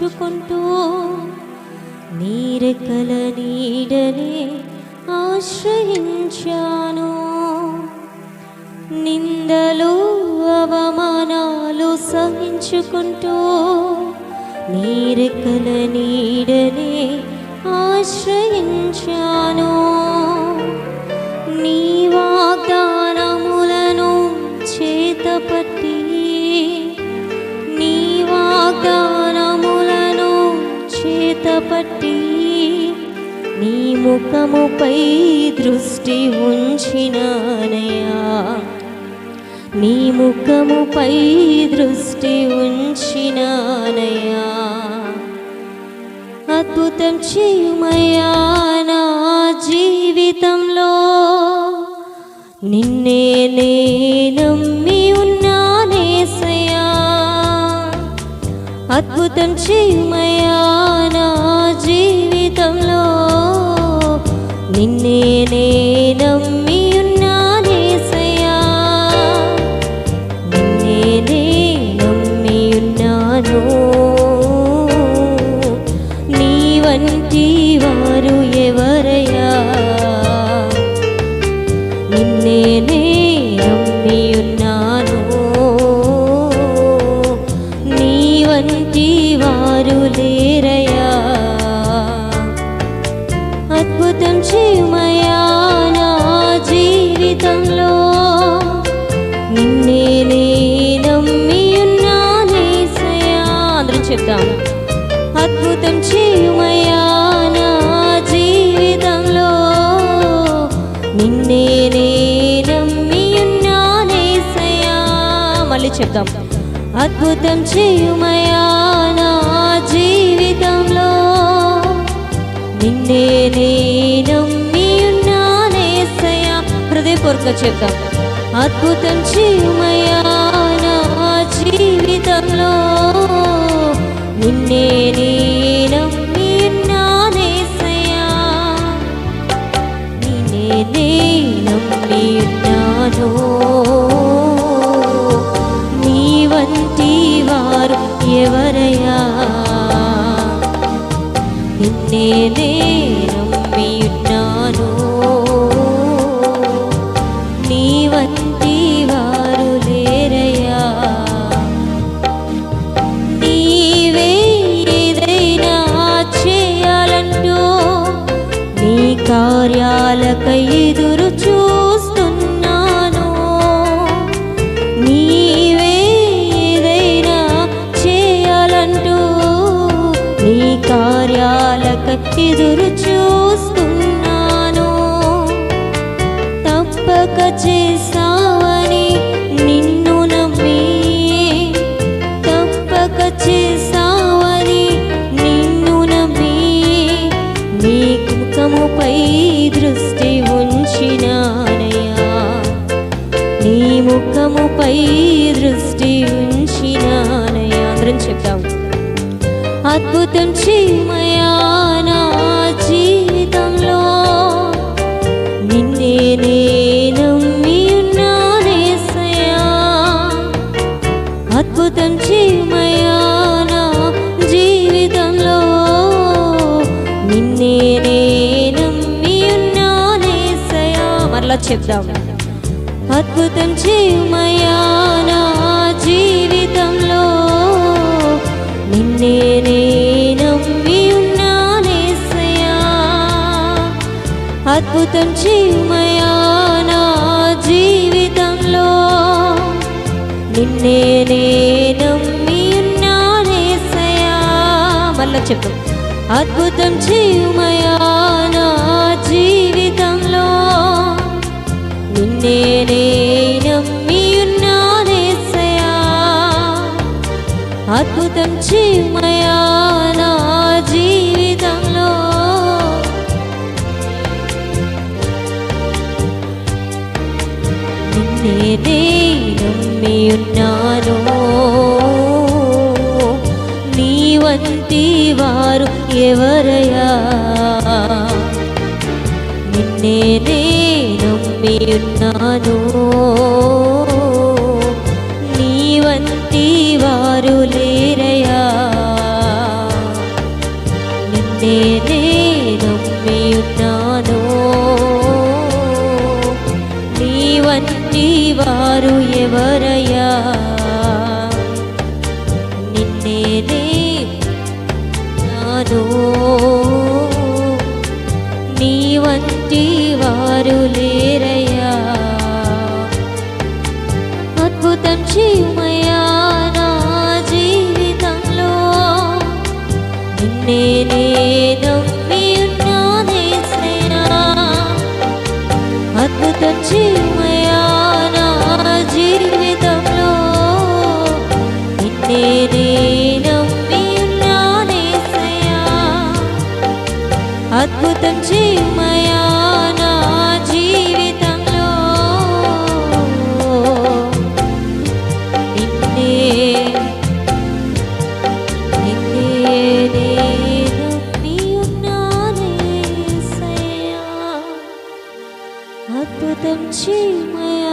సహించుకుంటూ నీరెక్కల నీడనే ఆశ్రయించాను. నిందలు అవమానాలు సహించుకుంటూ నీరెక్కల నీడనే ఆశ్రయించాను. నీ వాగ్దానములను చేతపట్టి నీ వాగ్దానములను చేతపట్టి నీ ముఖముపై దృష్టి ఉంచినానయ్యా. నీ ముఖముపై దృష్టి ఉంచినానయ్యా. అద్భుతం చేయుమయ్యా నా జీవితంలో. నిన్నే నే నమ్మి ఉన్నానేసయ్యా. అద్భుతం చేయుమయ్యా నా జీవితంలో. నిన్నే నే నమ్మి ఉన్నానేసయ్యా. నిన్నే నే నమ్మి ఉన్నాను. నీ వంటి వారు ఎవరయ్యా. నిన్నే నే నమ్మి ఉన్నాను. నీ వంటి వారు లేరయ్యా. అద్భుతం చేయుమయ్యా నా జీవితంలో. నిన్నే నే నమ్మి ఉన్నానేసయ్యా. అందరం చెప్తాం. అద్భుతం చేయుమయ్యా నా జీవితంలో. నిన్నే నే నమ్మి ఉన్నానేసయ్యా. మళ్ళీ చెప్తాం. అద్భుతం చేయుమయ్యా నా జీవితంలో. నిన్నే నే నమ్మి ఉన్నానేసయ్యా. హృదయపూర్వక చెప్తాం. అద్భుతం చేయుమయ్యా నా జీవితంలో. నిన్నే నే నమ్మి ఉన్నానేసయ్యా. నిన్నే నే నమ్మి ఉన్నాను. నీ వంటి వారు ఎవరయ్యా. నిన్నే నే నమ్మి ఉన్నాను. నీ వంటి వారు లేరయ్యా. నీవే ఏదైనా చేయాలంటూ నీ కార్యాలకై ఎదురు చూస్తున్నాను. నీవే ఏదైనా చేయాలంటూ నీ కార్యాలకై ఎదురు చూస్తున్నాను. తప్పక చేసావని నిన్ను నమ్మి తప్పక చేసావని నిన్ను నమ్మి నీ ముఖముపై దృష్టి ఉంచినానయ్యా. నీ ముఖముపై దృష్టి ఉంచినానయ్యా. అందరం చెప్తాం. అద్భుతం చేయుమయ్యా నా జీవితంలో. నిన్నే నే నమ్మి ఉన్నానేసయ్యా. అద్భుతం చేయుమయ్యా నా జీవితంలో. నిన్నే నే నమ్మి ఉన్నానేసయ్యా. మరలా చెప్దాం. అద్భుతం చేయుమయ్యా నా జీవితంలో. నిన్నే నే నమ్మి ఉన్నానేసయ్యా. అద్భుతం చేయుమయ్యా నా జీవితంలో. నిన్నే నే నమ్మి ఉన్నానేసయ్యా. మళ్ళా చెప్పు. అద్భుతం చేయుమయ్యా నా జీవితంలో. నిన్నే నే నమ్మి ఉన్నానేసయ్యా. అద్భుతం చేయుమయ్యా నా జీవితంలో. నిన్నే నే నమ్మి ఉన్నాను. నీ వంటి వారు ఎవరయ్యా. నిన్నే నే నమ్మి ఉన్నాను. నీ వంటి వారు లేరయ్యా. చేయమయ్యా నా జీవితంలో. నిన్నే నే నమ్మి ఉన్నానేసయ్యా, అద్భుతం చేయమయ్యా నా జీవితంలో. నిన్నే నే నమ్మి ఉన్నానేసయ్యా, అద్భుతం చేయమయ్యా నా జీవితంలో. నిన్నే నే నమ్మి ఉన్నానేసయ్యా, అద్భుతం చేయమయ్యా